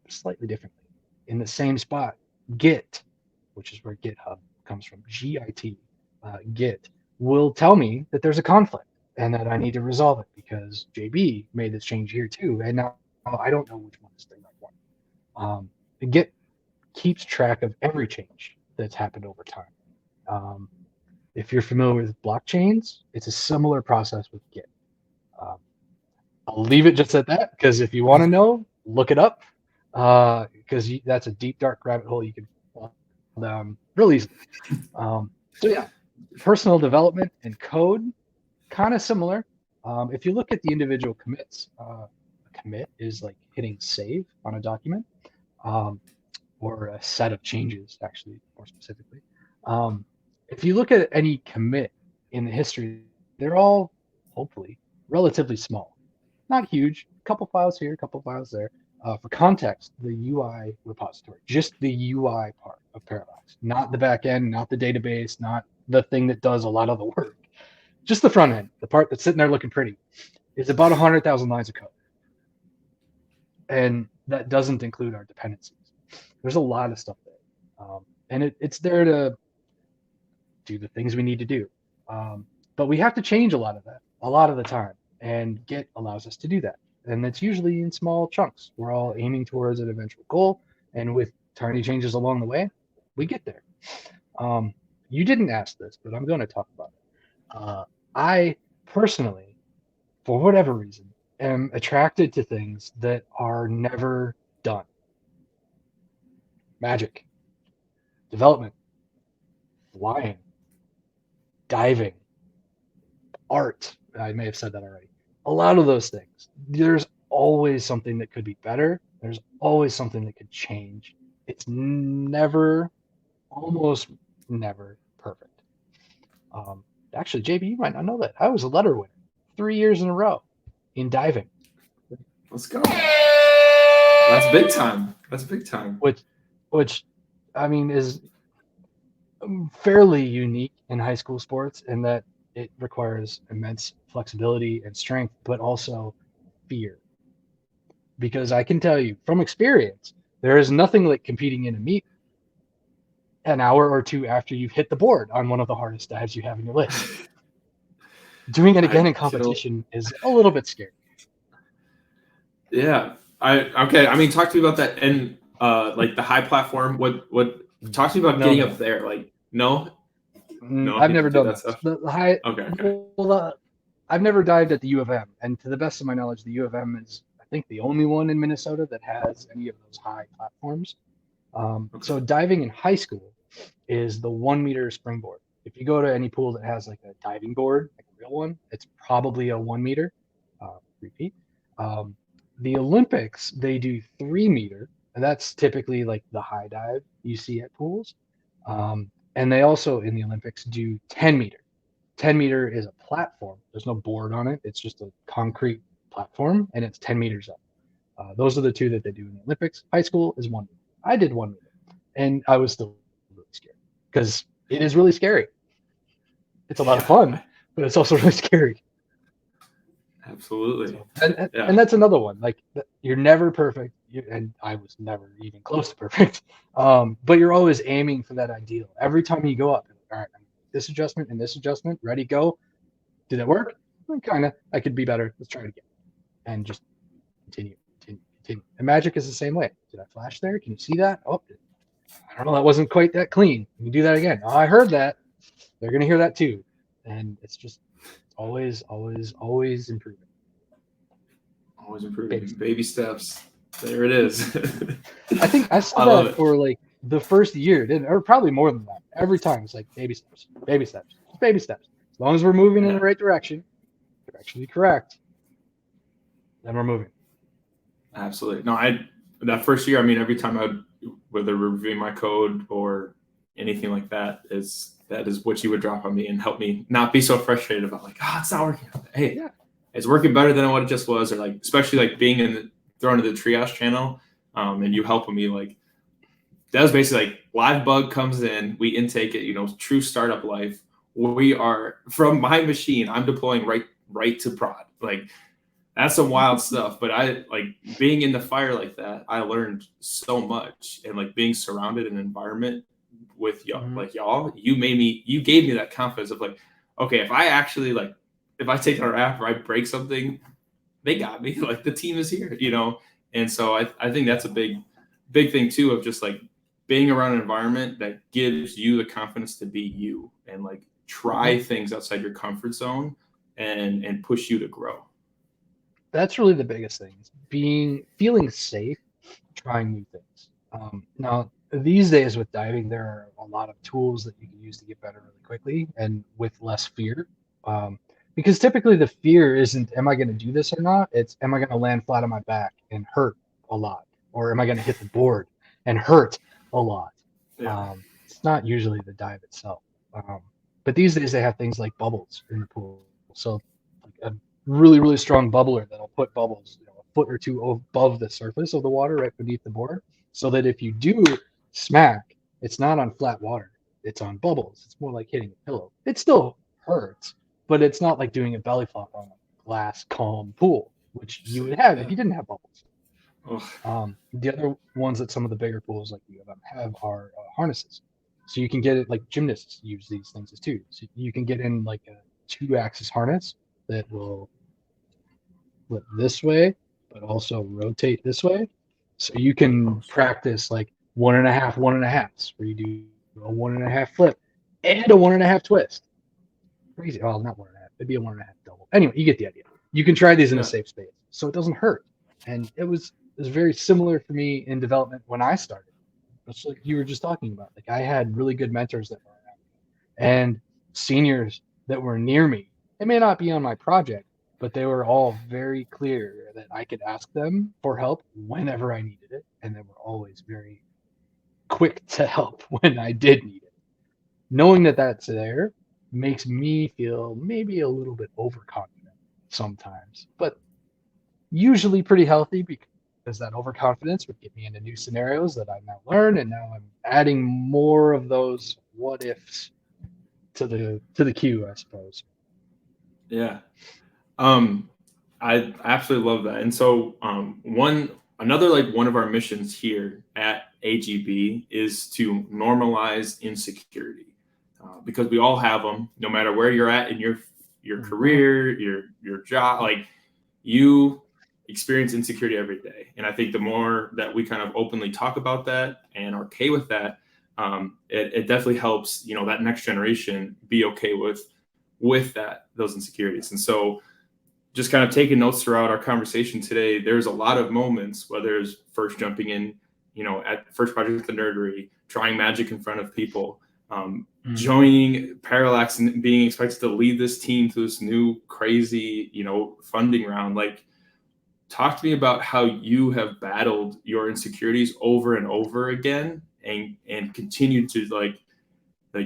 slightly differently in the same spot, Git, which is where GitHub comes from, GIT, Git, will tell me that there's a conflict and that I need to resolve it because JB made this change here too. And now I don't know which one is the right one. Git keeps track of every change that's happened over time. If you're familiar with blockchains, it's a similar process with Git. Um, I'll leave it just at that because if you want to know, look it up because that's a deep, dark rabbit hole you can fall down really easily. So yeah, personal development and code, kind of similar. If you look at the individual commits, a commit is like hitting save on a document or a set of changes, actually, more specifically. If you look at any commit in the history, they're all hopefully relatively small, not huge, a couple files here, a couple files there. For context, the UI repository, just the UI part of Parallax, not the back end, not the database, not the thing that does a lot of the work, just the front end, the part that's sitting there looking pretty, is about 100,000 lines of code. And that doesn't include our dependencies. There's a lot of stuff there. And it's there to do the things we need to do. But we have to change a lot of that a lot of the time. And Git allows us to do that. And it's usually in small chunks. We're all aiming towards an eventual goal. And with tiny changes along the way, we get there. You didn't ask this, but I'm going to talk about it. I personally, for whatever reason, am attracted to things that are never done. Magic, development, flying, diving, art. I may have said that already. A lot of those things. There's always something that could be better. There's always something that could change. It's never, almost never perfect. Actually, JB, you might not know that. I was a letter winner 3 years in a row in diving. Let's go. That's big time. That's big time. Which I mean is fairly unique in high school sports in that it requires immense flexibility and strength, but also fear. Because I can tell you from experience, there is nothing like competing in a meet an hour or two after you've hit the board on one of the hardest dives you have in your list. Doing it again in competition is a little bit scary. Yeah. Okay. I mean, talk to me about that and like the high platform. What talk to me about getting up there? Like, no, I've never done that. Stuff. The high. Okay. Well, I've never dived at the U of M, and to the best of my knowledge, the U of M is, I think, the only one in Minnesota that has any of those high platforms. So diving in high school is the 1 meter springboard. If you go to any pool that has like a diving board, like a real one, it's probably a 1 meter. Repeat. The Olympics, they do 3 meter, and that's typically like the high dive you see at pools. And they also in the Olympics do 10 meter. 10 meter is a platform. There's no board on it. It's just a concrete platform, and it's 10 meters up. Those are the two that they do in the Olympics. High school is 1 meter. I did 1 meter, and I was still really scared because it is really scary. It's a lot of fun, but it's also really scary. Absolutely. So, and that's another one. Like, you're never perfect, and I was never even close to perfect. But you're always aiming for that ideal. Every time you go up, all right, this adjustment and this adjustment, ready, go. Did that work? kind of, I could be better. Let's try it again. And just continue. And Magic is the same way. Did I flash there? Can you see that? Oh, I don't know. That wasn't quite that clean. Can you do that again? Oh, I heard that. They're going to hear that too. And it's just always improving. Always improving. Baby steps. There it is. I think I said that for like the first year, or probably more than that. Every time it's like baby steps, just baby steps. As long as we're moving in the right direction, directionally correct, then we're moving. Absolutely. No, that first year, I mean, every time whether reviewing my code or anything like that is what you would drop on me and help me not be so frustrated about like, it's not working. Hey, it's working better than what it just was, or like, especially like being thrown into the triage channel, and you helping me. Like, that was basically like live bug comes in, we intake it, true startup life. We are from my machine, I'm deploying right to prod. Like, that's some wild stuff. But I like being in the fire like that. I learned so much, and like being surrounded in an environment with y'all, like y'all, you gave me that confidence of like, okay, if I take our app or I break something, they got me. Like, the team is here, And so I think that's a big thing too, of just like being around an environment that gives you the confidence to be you and like try things outside your comfort zone and push you to grow. That's really the biggest thing, feeling safe, trying new things. Now, these days with diving, there are a lot of tools that you can use to get better really quickly and with less fear. Because typically the fear isn't, am I going to do this or not? It's, am I going to land flat on my back and hurt a lot? Or am I going to hit the board and hurt a lot? Yeah. It's not usually the dive itself. But these days they have things like bubbles in the pool. So like a really strong bubbler that'll put bubbles a foot or two above the surface of the water, right beneath the board, so that if you do smack, it's not on flat water, it's on bubbles. It's more like hitting a pillow. It still hurts, but it's not like doing a belly flop on a glass calm pool, which you would have if you didn't have bubbles. The other ones that some of the bigger pools like U of M have are harnesses, so you can get it, like gymnasts use these things as too. So you can get in like a 2-axis harness that will flip this way, but also rotate this way. So you can practice like 1.5 where you do a 1.5 flip and a 1.5 twist. Crazy. Well, not 1.5. It'd be a 1.5 double. Anyway, you get the idea. You can try these in a safe space, so it doesn't hurt. And it was very similar for me in development when I started. It's like you were just talking about. Like, I had really good mentors that were around me and seniors that were near me. They may not be on my project, but they were all very clear that I could ask them for help whenever I needed it, and they were always very quick to help when I did need it. Knowing that that's there makes me feel maybe a little bit overconfident sometimes, but usually pretty healthy, because that overconfidence would get me into new scenarios that I now learn, and now I'm adding more of those what ifs to the queue, I suppose. Yeah. I absolutely love that. And so one of our missions here at AGB is to normalize insecurity, because we all have them, no matter where you're at in your career, your job. Like, you experience insecurity every day, and I think the more that we kind of openly talk about that and are okay with that, it definitely helps that next generation be okay with those insecurities. And so, just kind of taking notes throughout our conversation today, there's a lot of moments, whether it's first jumping in, at first project the nerdery, trying magic in front of people, joining Parallax and being expected to lead this team to this new crazy, funding round. Like, talk to me about how you have battled your insecurities over and over again and continue to like,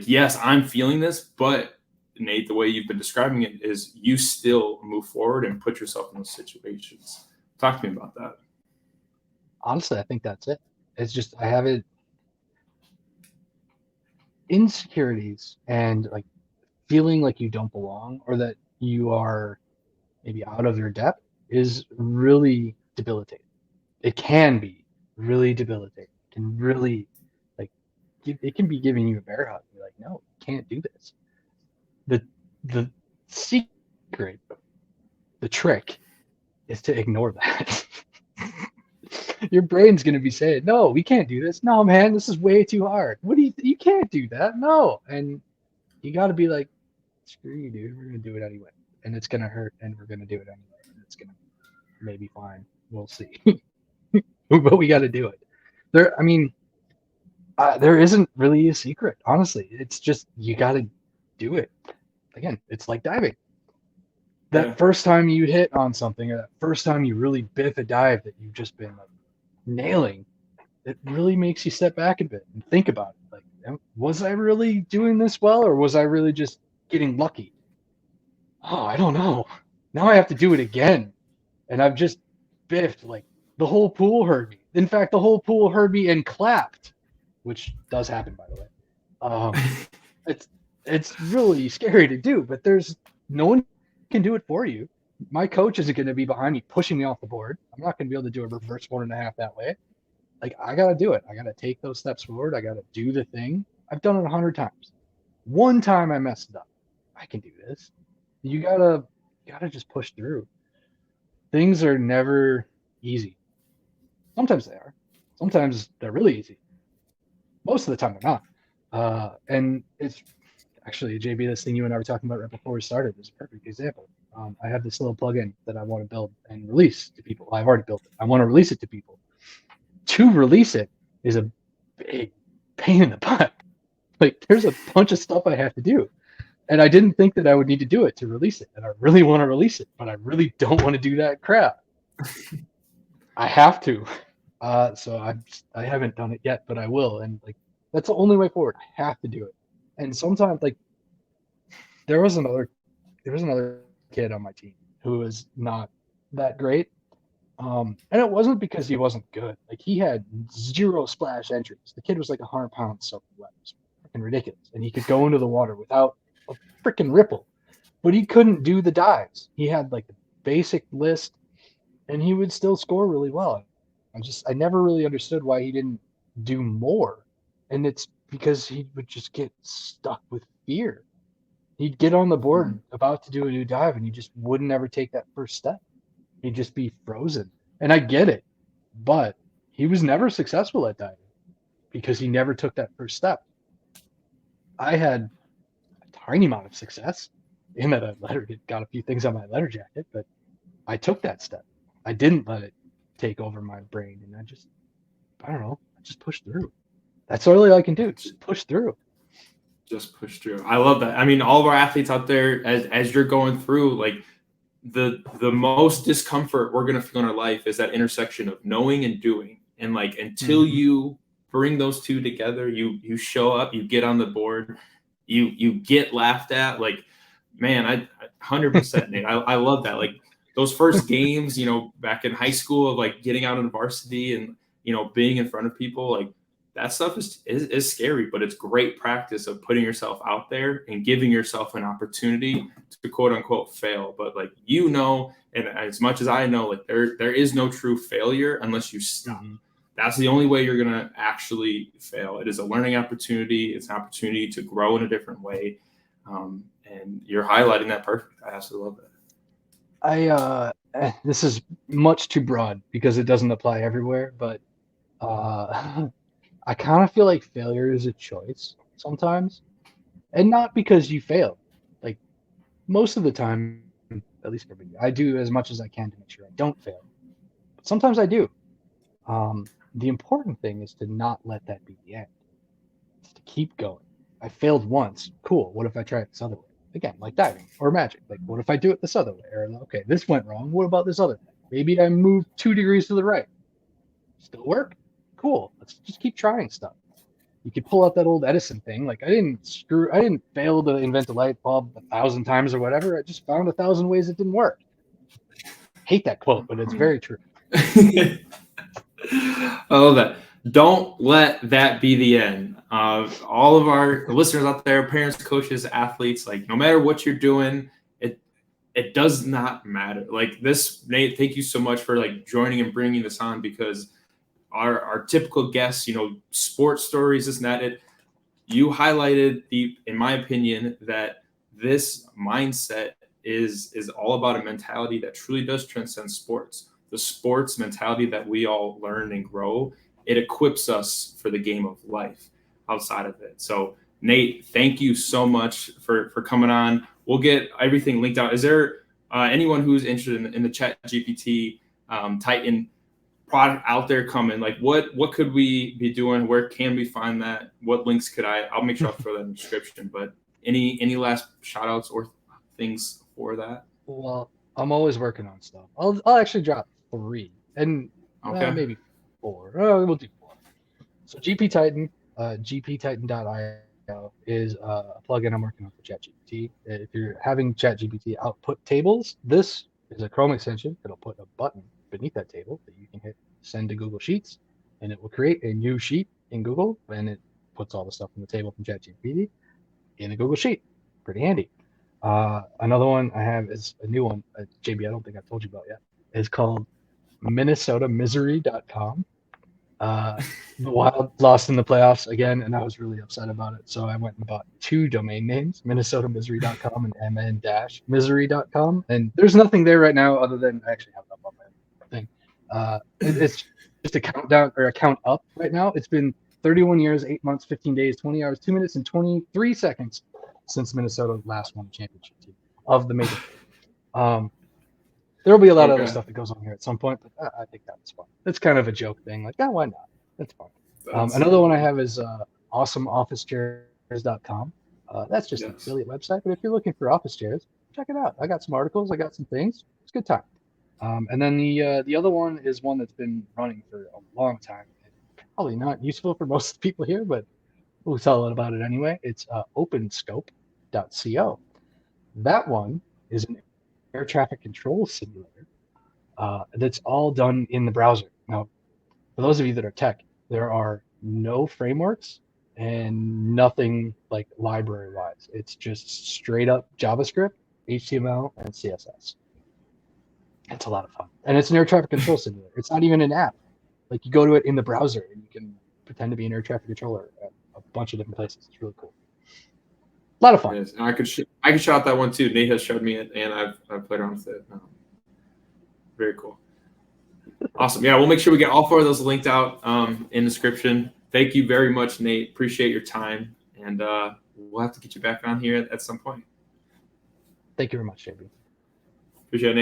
yes, I'm feeling this, but Nate, the way you've been describing it is you still move forward and put yourself in those situations. Talk to me about that. Honestly, I think that's it. It's just, I have it, insecurities and like feeling like you don't belong or that you are maybe out of your depth is really debilitating. It can be really debilitating. It can really, like, it can be giving you a bear hug. You're like, no, you can't do this. The secret The trick is to ignore that. Your brain's going to be saying, no, we can't do this. No, man, this is way too hard. What do you can't do that. No. And you got to be like, screw you, dude. We're going to do it anyway. And it's going to hurt and we're going to do it anyway. And it's going to maybe fine. We'll see. But we got to do it. There isn't really a secret, honestly. It's just, you got to do it. Again, it's like diving. That first time you hit on something, or that first time you really biff a dive that you've just been like nailing, it really makes you step back a bit and think about it. Like, was I really doing this well, or was I really just getting lucky? Oh, I don't know. Now I have to do it again. And I've just biffed, like, the whole pool heard me. In fact, the whole pool heard me and clapped, which does happen, by the way. It's really scary to do, but there's no one can do it for you. My coach isn't going to be behind me pushing me off the board. I'm not going to be able to do a reverse 1.5 that way. Like, I got to do it. I got to take those steps forward. I got to do the thing. I've done it 100 times. One time I messed it up. I can do this. You gotta just push through. Things are never easy. Sometimes they are. Sometimes they're really easy. Most of the time they're not. And it's actually, JB, this thing you and I were talking about right before we started is a perfect example. I have this little plugin that I want to build and release to people. I've already built it. I want to release it to people. To release it is a big pain in the butt. Like, there's a bunch of stuff I have to do. And I didn't think that I would need to do it to release it. And I really want to release it, but I really don't want to do that crap. I have to. So I haven't done it yet, but I will. And like, that's the only way forward. I have to do it. And sometimes, like, there was another kid on my team who was not that great. And it wasn't because he wasn't good. Like, he had 0 splash entries. The kid was like 100 pounds soaking wet. It was freaking ridiculous. And he could go into the water without a freaking ripple. But he couldn't do the dives. He had like the basic list, and he would still score really well. I never really understood why he didn't do more. And it's because he would just get stuck with fear. He'd get on the board about to do a new dive, and he just wouldn't ever take that first step. He'd just be frozen. And I get it, but he was never successful at diving because he never took that first step. I had a tiny amount of success in that I got a few things on my letter jacket, but I took that step. I didn't let it take over my brain, and I just pushed through. That's all I can do. Just push through. Just push through. I love that. I mean, all of our athletes out there, as you're going through, like, the most discomfort we're going to feel in our life is that intersection of knowing and doing. And like, until you bring those two together, you show up, you get on the board, you get laughed at. Like, man, I 100%, Nate. I love that. Like, those first games, back in high school, of like getting out on varsity and, being in front of people, like, that stuff is scary, but it's great practice of putting yourself out there and giving yourself an opportunity to quote unquote fail. But like, and as much as I know, like, there is no true failure unless you stop. That's the only way you're going to actually fail. It is a learning opportunity. It's an opportunity to grow in a different way. And you're highlighting that perfect. I absolutely love that. This is much too broad because it doesn't apply everywhere, but I kind of feel like failure is a choice sometimes, and not because you failed. Like, most of the time, at least for me, I do as much as I can to make sure I don't fail. But sometimes I do. The important thing is to not let that be the end. It's to keep going. I failed once. Cool. What if I try it this other way? Again, like diving or magic. Like, what if I do it this other way? Or, okay, this went wrong. What about this other thing? Maybe I moved 2 degrees to the right. Still work? Cool. Let's just keep trying stuff. You could pull out that old Edison thing. Like, I didn't fail to invent a light bulb 1,000 times or whatever. I just found 1,000 ways it didn't work. Hate that quote, but it's very true. I love that. Don't let that be the end. All of our listeners out there, parents, coaches, athletes, like, no matter what you're doing, it does not matter. Like this, Nate, thank you so much for like joining and bringing this on, because our typical guests, sports stories, this and that, you highlighted in my opinion, that this mindset is all about a mentality that truly does transcend sports. The sports mentality that we all learn and grow, it equips us for the game of life outside of it. So Nate, thank you so much for coming on. We'll get everything linked out. Is there anyone who's interested in the Chat GPT Titan product out there coming? Like what could we be doing? Where can we find that? What links could I'll make sure I'll throw that in the description. But any last shout outs or things for that? Well, I'm always working on stuff. I'll actually drop 3 and Okay. maybe 4. Oh, we'll do 4. So GP Titan, gptitan.io is a plugin I'm working on for ChatGPT. If you're having ChatGPT output tables, this is a Chrome extension. It'll put a button beneath that table that you can hit send to Google Sheets, and it will create a new sheet in Google, and it puts all the stuff from the table from ChatGPT in a Google Sheet. Pretty handy. Another one I have is a new one, JB, I don't think I've told you about yet. It's called MinnesotaMisery.com. The Wild lost in the playoffs again, and I was really upset about it. So I went and bought 2 domain names, MinnesotaMisery.com and mn-misery.com. And there's nothing there right now other than I actually have it up on my thing. It's just a countdown or a count up right now. It's been 31 years, 8 months, 15 days, 20 hours, 2 minutes, and 23 seconds since Minnesota last won the championship team of the major. There'll be a lot of other stuff that goes on here at some point, but I think that was fun. It's kind of a joke thing. Like, why not? That's fun. Another one I have is awesomeofficechairs.com. That's just an affiliate website, but if you're looking for office chairs, check it out. I got some articles. I got some things. It's a good time. And then the other one is one that's been running for a long time. Probably not useful for most people here, but we'll tell it about it anyway. It's openscope.co. That one is an air traffic control simulator that's all done in the browser. Now, for those of you that are tech, there are no frameworks and nothing like library-wise. It's just straight up JavaScript, HTML, and CSS. It's a lot of fun. And it's an air traffic control simulator. It's not even an app. Like, you go to it in the browser and you can pretend to be an air traffic controller at a bunch of different places. It's really cool. A lot of fun. Yes. I could shout that one too. Nate has showed me it, and I've played around with it. Very cool. Awesome. Yeah, we'll make sure we get all 4 of those linked out in the description. Thank you very much, Nate. Appreciate your time, and we'll have to get you back on here at some point. Thank you very much, JB. Appreciate it, Nate.